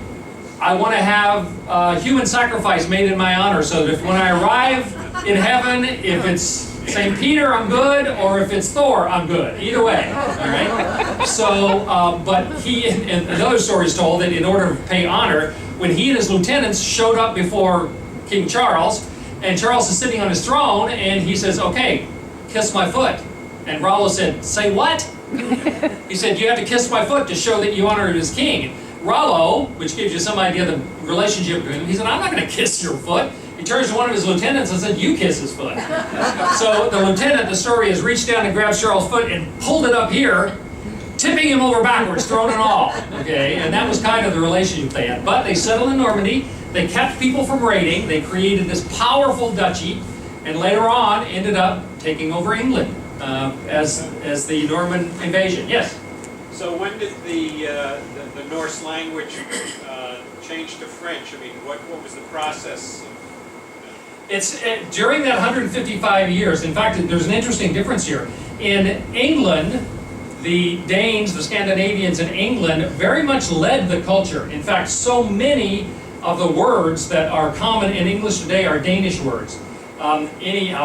I want to have human sacrifice made in my honor, so that if when I arrive in heaven, if it's St. Peter, I'm good, or if it's Thor, I'm good. Either way, all right? So, but he, and another story is told that in order to pay honor, when he and his lieutenants showed up before King Charles, and Charles is sitting on his throne, and he says, okay, kiss my foot. And Rollo said, say what? He said, you have to kiss my foot to show that you honor him as king. Rollo, which gives you some idea of the relationship between them, he said, I'm not going to kiss your foot. He turns to one of his lieutenants and said, you kiss his foot. So the lieutenant, the story is, reached down and grabbed Charles' foot and pulled it up here, tipping him over backwards, throwing it all. Okay, and that was kind of the relationship they had. But they settled in Normandy, they kept people from raiding, they created this powerful duchy, and later on ended up taking over England as the Norman invasion. Yes? So when did the Norse language change to French? I mean, what was the process? It's during that 155 years. In fact, there's an interesting difference here. In England, the Danes, the Scandinavians in England, very much led the culture. In fact, so many of the words that are common in English today are Danish words. I'll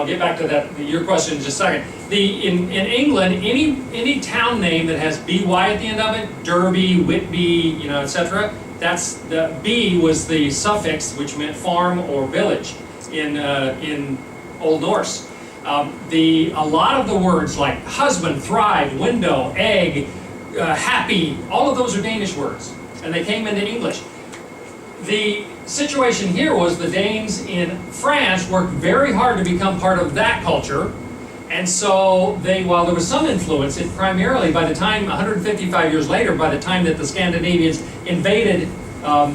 get back to that, your question in just a second. In England, any town name that has by at the end of it, Derby, Whitby, etc., that's the B was the suffix which meant farm or village in Old Norse. A lot of the words like husband, thrive, window, egg, happy, all of those are Danish words, and they came into English. The situation here was the Danes in France worked very hard to become part of that culture, and so while there was some influence, it primarily, by the time, 155 years later, by the time that the Scandinavians invaded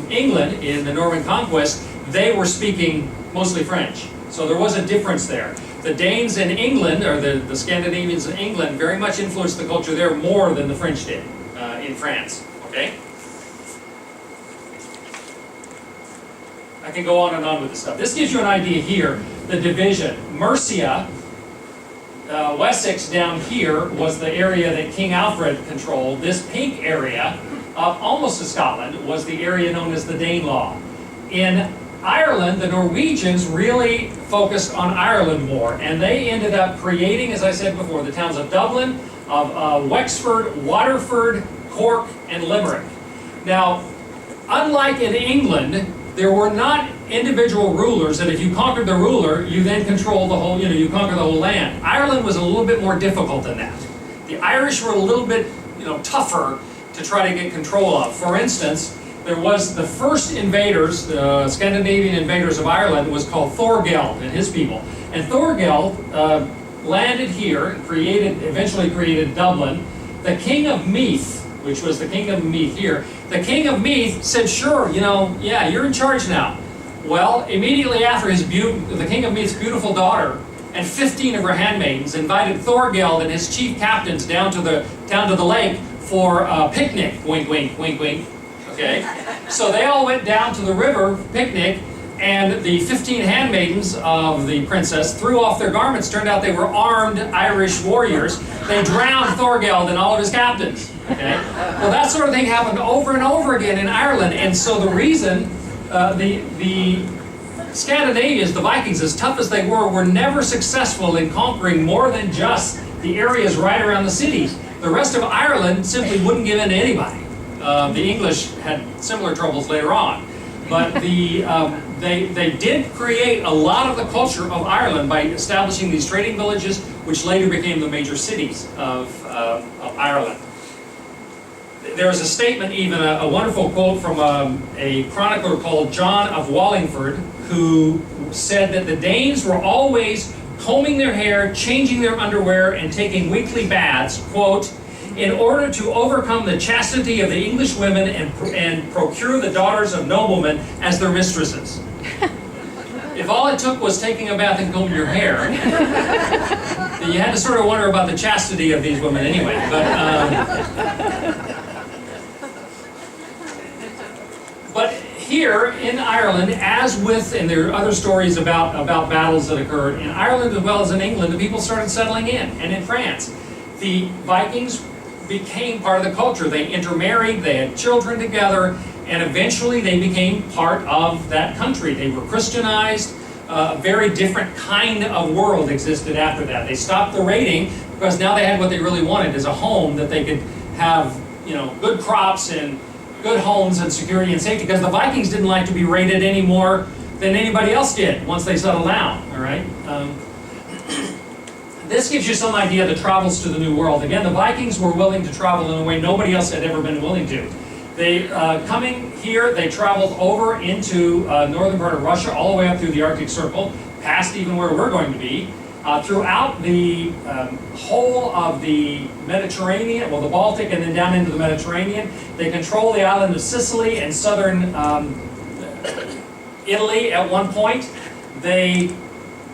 England in the Norman Conquest, they were speaking mostly French. So there was a difference there. The Danes in England, or the Scandinavians in England, very much influenced the culture there more than the French did in France. Okay? I can go on and on with this stuff. This gives you an idea here, the division. Mercia, Wessex down here was the area that King Alfred controlled. This pink area, up almost to Scotland, was the area known as the Danelaw. In Ireland, the Norwegians really focused on Ireland more, and they ended up creating, as I said before, the towns of Dublin, of Wexford, Waterford, Cork, and Limerick. Now, unlike in England, there were not individual rulers that if you conquered the ruler, you then controlled the whole, you conquer the whole land. Ireland was a little bit more difficult than that. The Irish were a little bit, tougher to try to get control of. For instance, there was the first invaders, the Scandinavian invaders of Ireland, was called Thorgeld and his people. And Thorgeld landed here and eventually created Dublin. The king of Meath, which was the kingdom of Meath here, the king of Meath said, sure, yeah, you're in charge now. Well, immediately after the king of Meath's beautiful daughter and 15 of her handmaidens invited Thorgeld and his chief captains down to the lake for a picnic. Wink, wink, wink, wink. Okay? So they all went down to the river picnic, and the 15 handmaidens of the princess threw off their garments. Turned out they were armed Irish warriors. They drowned Thorgeld and all of his captains. Okay? Well, that sort of thing happened over and over again in Ireland, and so the reason the Scandinavians, the Vikings, as tough as they were never successful in conquering more than just the areas right around the cities. The rest of Ireland simply wouldn't give in to anybody. The English had similar troubles later on. But they did create a lot of the culture of Ireland by establishing these trading villages, which later became the major cities of Ireland. There was a statement, even a wonderful quote from a chronicler called John of Wallingford, who said that the Danes were always combing their hair, changing their underwear, and taking weekly baths, quote, in order to overcome the chastity of the English women and procure the daughters of noblemen as their mistresses. If all it took was taking a bath and combing your hair, then you had to sort of wonder about the chastity of these women anyway. But here in Ireland, as with, and there are other stories about battles that occurred, in Ireland as well as in England, the people started settling in, and in France. The Vikings became part of the culture. They intermarried, they had children together, and eventually they became part of that country. They were Christianized. A very different kind of world existed after that. They stopped the raiding because now they had what they really wanted, is a home that they could have, good crops and good homes and security and safety, because the Vikings didn't like to be raided any more than anybody else did once they settled down, all right? This gives you some idea of the travels to the New World. Again, the Vikings were willing to travel in a way nobody else had ever been willing to. They, coming here, they traveled over into northern part of Russia, all the way up through the Arctic Circle, past even where we're going to be, throughout the whole of the Mediterranean, well, the Baltic, and then down into the Mediterranean. They control the island of Sicily and southern Italy at one point. They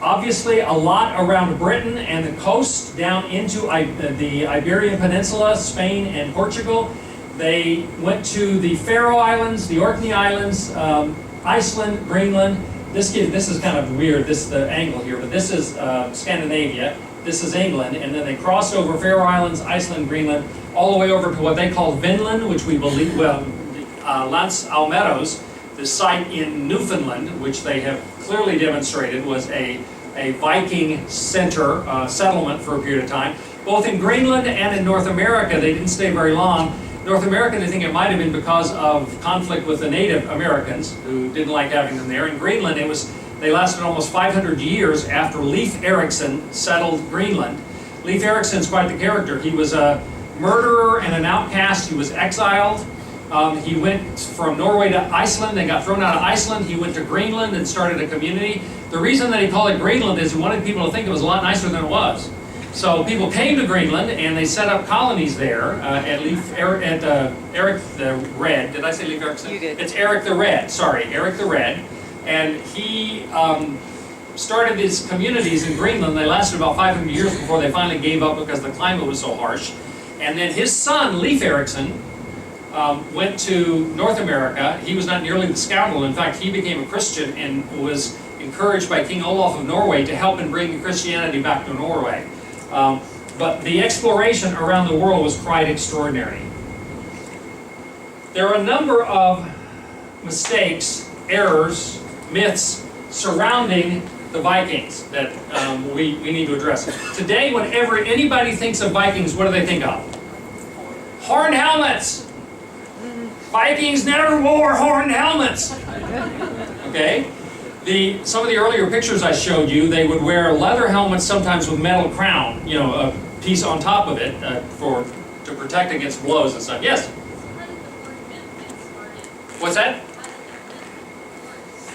obviously a lot around Britain and the coast down into the Iberian Peninsula, Spain and Portugal. They went to the Faroe Islands, the Orkney Islands, Iceland, Greenland. This is kind of weird, the angle here, but this is Scandinavia, this is England, and then they crossed over Faroe Islands, Iceland, Greenland, all the way over to what they call Vinland, which we believe, Lance Almeros, the site in Newfoundland, which they have clearly demonstrated was a Viking center settlement for a period of time. Both in Greenland and in North America, they didn't stay very long. North America, I think it might have been because of conflict with the Native Americans who didn't like having them there. In Greenland, they lasted almost 500 years after Leif Erikson settled Greenland. Leif Erikson's quite the character. He was a murderer and an outcast. He was exiled. He went from Norway to Iceland, then got thrown out of Iceland. He went to Greenland and started a community. The reason that he called it Greenland is he wanted people to think it was a lot nicer than it was. So people came to Greenland and they set up colonies there at Eric the Red. Did I say Leif Erikson? You did. It's Eric the Red, sorry, Eric the Red. And he started these communities in Greenland. They lasted about 500 years before they finally gave up because the climate was so harsh. And then his son, Leif Erikson, went to North America. He was not nearly the scoundrel. In fact, he became a Christian and was encouraged by King Olaf of Norway to help in bringing Christianity back to Norway. But the exploration around the world was quite extraordinary. There are a number of mistakes, errors, myths surrounding the Vikings that we need to address. Today, whenever anybody thinks of Vikings, what do they think of? Horned helmets! Vikings never wore horned helmets! Okay? Some of the earlier pictures I showed you, they would wear leather helmets, sometimes with metal crown, a piece on top of it to protect against blows and stuff. Yes? What's that?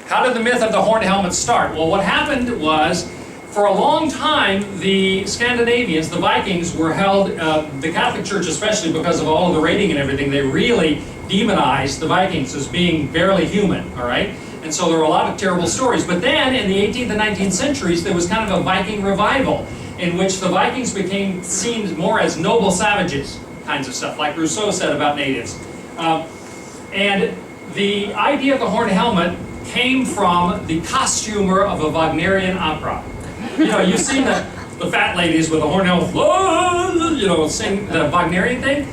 How did the myth of the horned helmet start? Well, what happened was, for a long time, the Scandinavians, the Vikings, were held, the Catholic Church especially, because of all of the raiding and everything, they really demonized the Vikings as being barely human, all right? And so there were a lot of terrible stories. But then, in the 18th and 19th centuries, there was kind of a Viking revival in which the Vikings became seen more as noble savages, kinds of stuff, like Rousseau said about natives. And the idea of the horned helmet came from the costumer of a Wagnerian opera. You've seen the fat ladies with the horned helmet, sing the Wagnerian thing?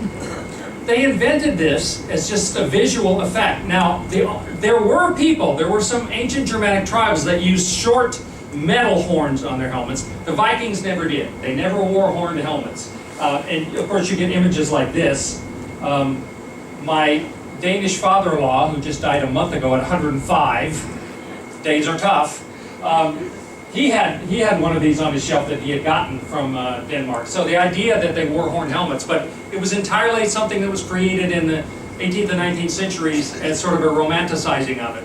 they invented this as just a visual effect. Now, there were some ancient Germanic tribes that used short metal horns on their helmets. The Vikings never did. They never wore horned helmets. And of course you get images like this. My Danish father-in-law, who just died a month ago at 105, days are tough, he had one of these on his shelf that he had gotten from Denmark. So the idea that they wore horned helmets, but it was entirely something that was created in the 18th and 19th centuries as sort of a romanticizing of it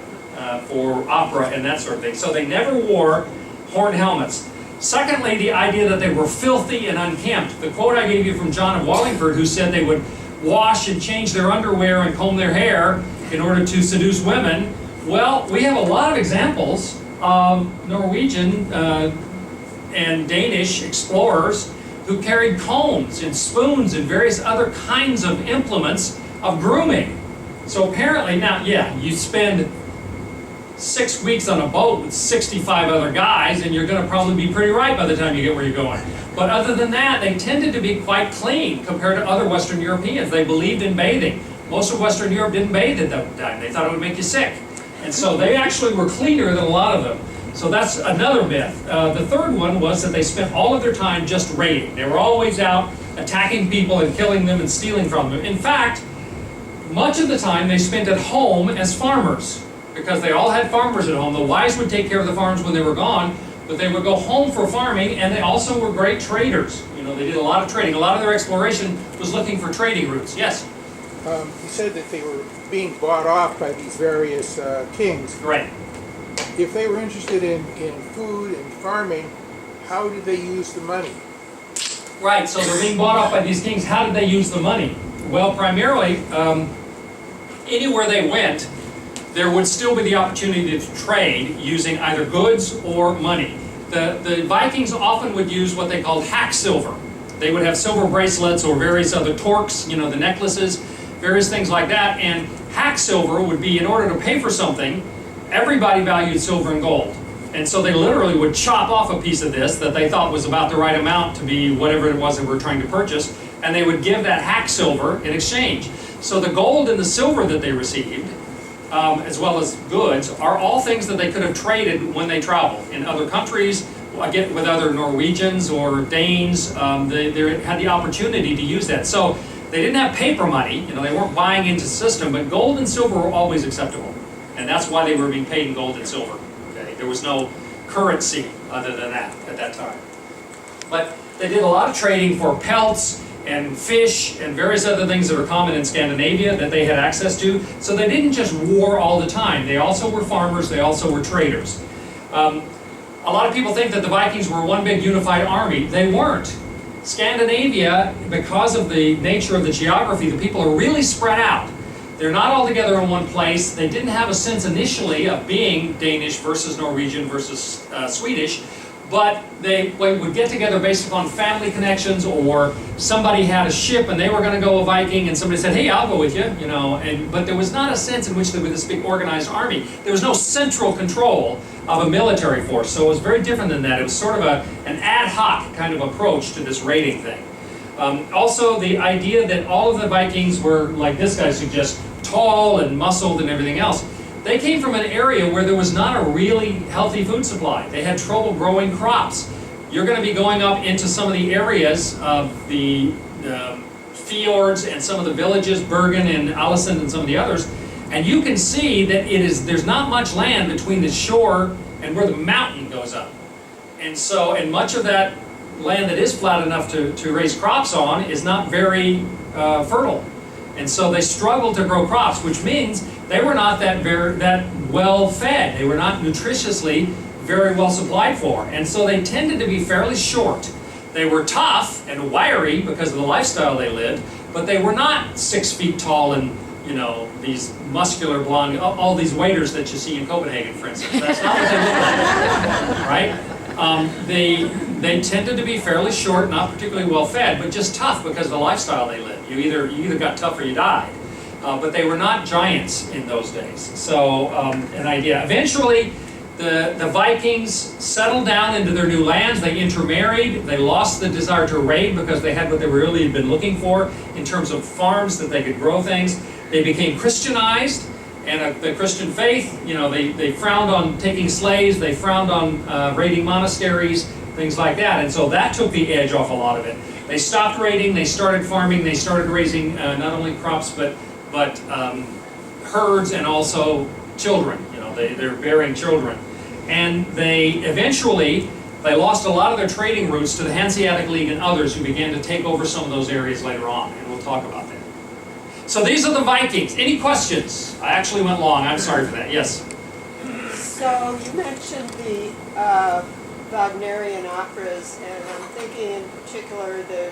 for opera and that sort of thing. So they never wore horned helmets. Secondly, the idea that they were filthy and unkempt. The quote I gave you from John of Wallingford, who said they would wash and change their underwear and comb their hair in order to seduce women. Well, we have a lot of examples of Norwegian and Danish explorers who carried combs and spoons and various other kinds of implements of grooming. So apparently, now, yeah, you spend 6 weeks on a boat with 65 other guys and you're going to probably be pretty right by the time you get where you're going. But other than that, they tended to be quite clean compared to other Western Europeans. They believed in bathing. Most of Western Europe didn't bathe at that time. They thought it would make you sick. And so they actually were cleaner than a lot of them. So that's another myth. The third one was that they spent all of their time just raiding. They were always out attacking people and killing them and stealing from them. In fact, much of the time they spent at home as farmers, because they all had farmers at home. The wives would take care of the farms when they were gone, but they would go home for farming, and they also were great traders. You know, they did a lot of trading. A lot of their exploration was looking for trading routes. Yes? You said that they were being bought off by these various kings. Right. If they were interested in food and farming, how did they use the money? Right, so they're being bought off by these kings. How did they use the money? Well, primarily, anywhere they went, there would still be the opportunity to trade using either goods or money. The Vikings often would use what they called hack silver. They would have silver bracelets or various other torques, you know, the necklaces, various things like that. And hack silver would be, in order to pay for something, everybody valued silver and gold. And so they literally would chop off a piece of this that they thought was about the right amount to be whatever it was they were trying to purchase, and they would give that hack silver in exchange. So the gold and the silver that they received, as well as goods, are all things that they could have traded when they traveled in other countries, again, with other Norwegians or Danes. They had the opportunity to use that. So they didn't have paper money, you know, they weren't buying into the system, but gold and silver were always acceptable. And that's why they were being paid in gold and silver. Okay? There was no currency other than that at that time. But they did a lot of trading for pelts and fish and various other things that are common in Scandinavia that they had access to. So they didn't just war all the time. They also were farmers, they also were traders. A lot of people think that the Vikings were one big unified army. They weren't. Scandinavia, because of the nature of the geography, the people are really spread out. They're not all together in one place. They didn't have a sense initially of being Danish versus Norwegian versus Swedish, but they would get together based upon family connections, or somebody had a ship and they were going to go a Viking and somebody said, hey, I'll go with you, you know, but there was not a sense in which there was this big organized army. There was no central control of a military force, so it was very different than that. It was sort of an ad hoc kind of approach to this raiding thing. Also, the idea that all of the Vikings were, like this guy suggests, tall and muscled and everything else. They came from an area where there was not a really healthy food supply. They had trouble growing crops. You're going to be going up into some of the areas of the fjords and some of the villages, Bergen and Allesund and some of the others, and you can see that there's not much land between the shore and where the mountain goes up. And so, and much of that land that is flat enough to raise crops on is not very fertile. And so they struggled to grow crops, which means they were not that well fed. They were not nutritiously very well supplied for. And so they tended to be fairly short. They were tough and wiry because of the lifestyle they lived, but they were not 6 feet tall and, you know, these muscular blonde, all these waiters that you see in Copenhagen, for instance. That's not what they look like, right? They tended to be fairly short, not particularly well fed, but just tough because of the lifestyle they lived. You either got tough or you died. But they were not giants in those days. So an idea. Eventually, the Vikings settled down into their new lands, they intermarried, they lost the desire to raid because they had what they really had been looking for in terms of farms that they could grow things. They became Christianized, and the Christian faith, you know, they frowned on taking slaves, they frowned on raiding monasteries, things like that, and so that took the edge off a lot of it. They stopped raiding, they started farming, they started raising not only crops but herds and also children. You know, they're bearing children. And they eventually, they lost a lot of their trading routes to the Hanseatic League and others who began to take over some of those areas later on, and we'll talk about that. So these are the Vikings. Any questions? I actually went long, I'm sorry for that. Yes? So you mentioned the Wagnerian operas, and I'm thinking in particular the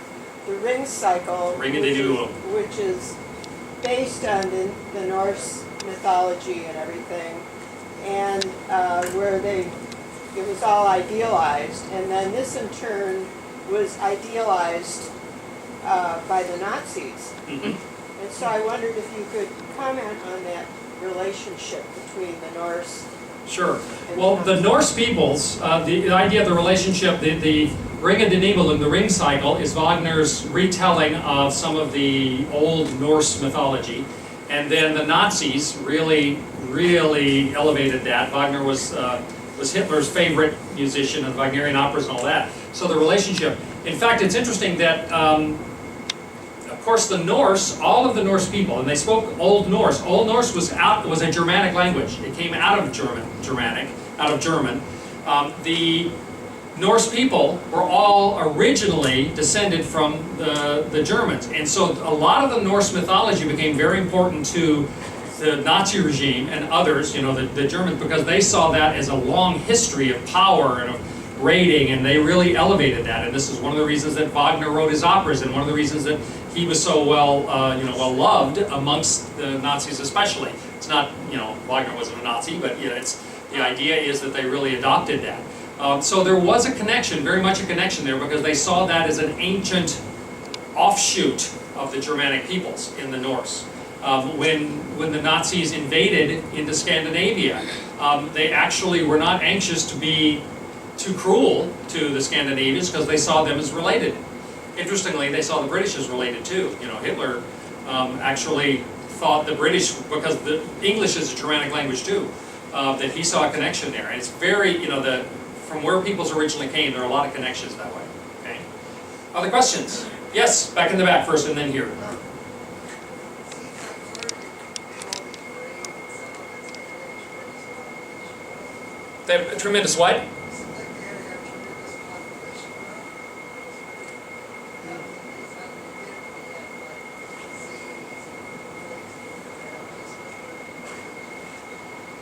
Ring Cycle, which is based on the Norse mythology and everything, and where it was all idealized, and then this in turn was idealized by the Nazis. Mm-hmm. And so I wondered if you could comment on that relationship between the Norse. Sure. Well, the Norse peoples, the idea of the relationship, the Ring of the Nibel and the Ring Cycle is Wagner's retelling of some of the old Norse mythology. And then the Nazis really elevated that. Wagner was Hitler's favorite musician of Wagnerian operas and all that. So the relationship. In fact, it's interesting that, of course, the Norse, all of the Norse people, and they spoke Old Norse. Old Norse was a Germanic language. It came out of German. The Norse people were all originally descended from the Germans. And so a lot of the Norse mythology became very important to the Nazi regime and others, you know, the Germans, because they saw that as a long history of power and of raiding, and they really elevated that. And this is one of the reasons that Wagner wrote his operas, and one of the reasons that he was so well loved amongst the Nazis especially. It's not, you know, Wagner wasn't a Nazi, but you know, the idea is that they really adopted that. So there was a connection, very much a connection there, because they saw that as an ancient offshoot of the Germanic peoples in the Norse. When the Nazis invaded into Scandinavia, they actually were not anxious to be too cruel to the Scandinavians because they saw them as related. Interestingly, they saw the British as related too. You know, Hitler actually thought the British, because the English is a Germanic language too, that he saw a connection there. And it's very, you know, from where peoples originally came, there are a lot of connections that way. Okay. Other questions? Yes, back in the back first and then here. They have a tremendous what?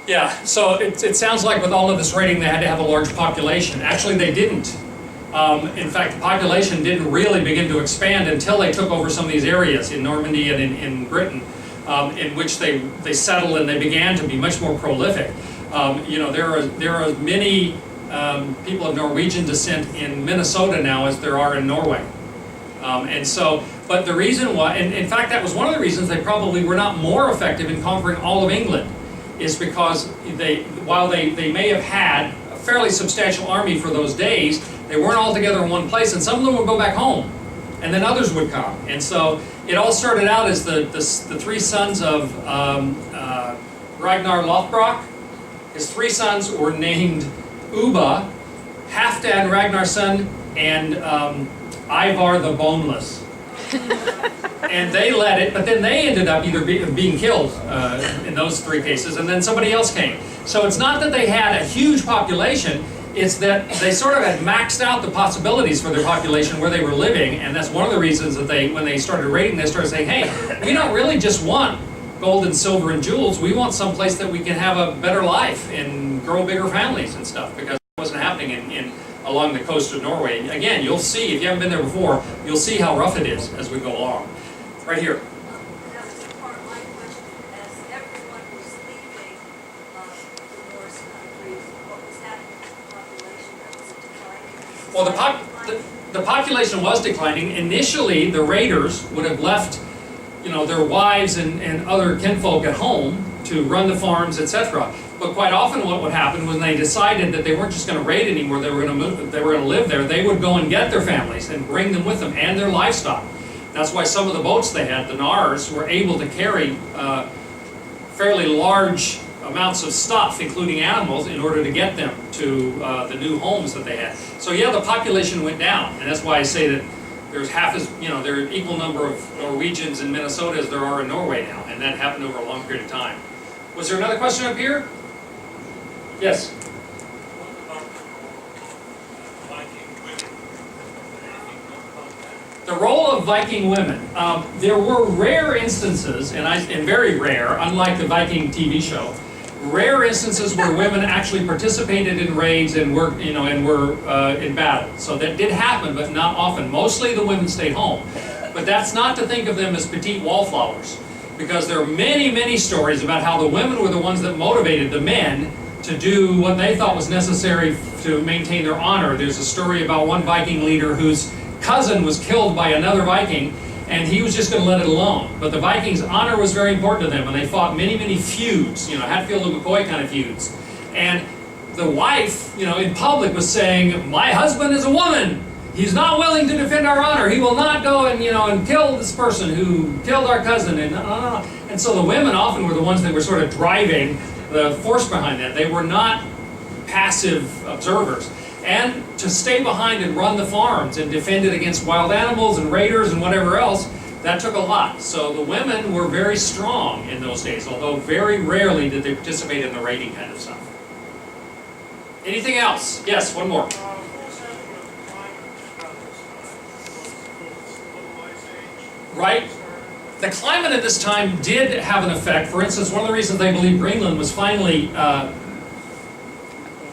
Yeah, so it sounds like with all of this raiding they had to have a large population. Actually, they didn't. In fact, the population didn't really begin to expand until they took over some of these areas in Normandy and in Britain, in which they settled and they began to be much more prolific. You know, there are many people of Norwegian descent in Minnesota now as there are in Norway. And so, but the reason why, and in fact that was one of the reasons they probably were not more effective in conquering all of England, is because while they may have had a fairly substantial army for those days, they weren't all together in one place, and some of them would go back home, and then others would come. And so it all started out as the three sons of Ragnar Lothbrok. His three sons were named Ubba, Halfdan Ragnarson, and Ivar the Boneless. And they led it, but then they ended up either being killed in those three cases, and then somebody else came. So it's not that they had a huge population, it's that they sort of had maxed out the possibilities for their population where they were living, and that's one of the reasons that when they started raiding, they started saying, hey, we don't really just want gold and silver and jewels, we want some place that we can have a better life and grow bigger families and stuff, because it wasn't happening along the coast of Norway. Again, you'll see, if you haven't been there before, you'll see how rough it is as we go along. Right here. That was part of my question. As everyone was leaving the Norse countries, what was happening to the population? Was it declining? Well, the population was declining. Initially, the raiders would have left, you know, their wives and other kinfolk at home to run the farms, etc. But quite often what would happen when they decided that they weren't just going to raid anymore, they were going to move, they were going to live there, they would go and get their families and bring them with them and their livestock. That's why some of the boats they had, the Nars, were able to carry fairly large amounts of stuff, including animals, in order to get them to the new homes that they had. So yeah, the population went down, and that's why I say that there's half as, there are equal number of Norwegians in Minnesota as there are in Norway now, and that happened over a long period of time. Was there another question up here? Yes? What about Viking women? Anything know about that? The role of Viking women. There were rare instances, and very rare, unlike the Viking TV show, rare instances where women actually participated in raids and were in battle. So that did happen, but not often. Mostly the women stayed home. But that's not to think of them as petite wallflowers, because there are many, many stories about how the women were the ones that motivated the men to do what they thought was necessary to maintain their honor. There's a story about one Viking leader whose cousin was killed by another Viking, and he was just going to let it alone. But the Vikings' honor was very important to them, and they fought many, many feuds, Hatfield and McCoy kind of feuds. And the wife, in public was saying, "My husband is a woman. He's not willing to defend our honor. He will not go and, and kill this person who killed our cousin." And so the women often were the ones that were sort of driving the force behind that. They were not passive observers. And to stay behind and run the farms and defend it against wild animals and raiders and whatever else, that took a lot. So the women were very strong in those days, although very rarely did they participate in the raiding kind of stuff. Anything else? Yes, one more. What was happening with the climate around this time? Was the Little Ice Age? Right? The climate at this time did have an effect. For instance, one of the reasons they believe Greenland was finally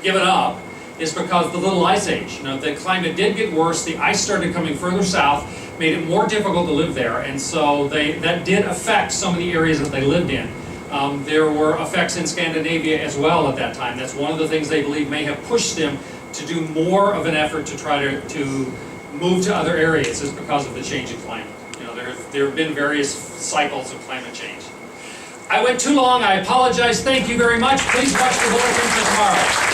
given up is because the Little Ice Age. The climate did get worse. The ice started coming further south, made it more difficult to live there, and so that did affect some of the areas that they lived in. There were effects in Scandinavia as well at that time. That's one of the things they believe may have pushed them to do more of an effort to try to move to other areas, is because of the change in climate. There have been various cycles of climate change. I went too long. I apologize. Thank you very much. Please watch the bulletin for tomorrow.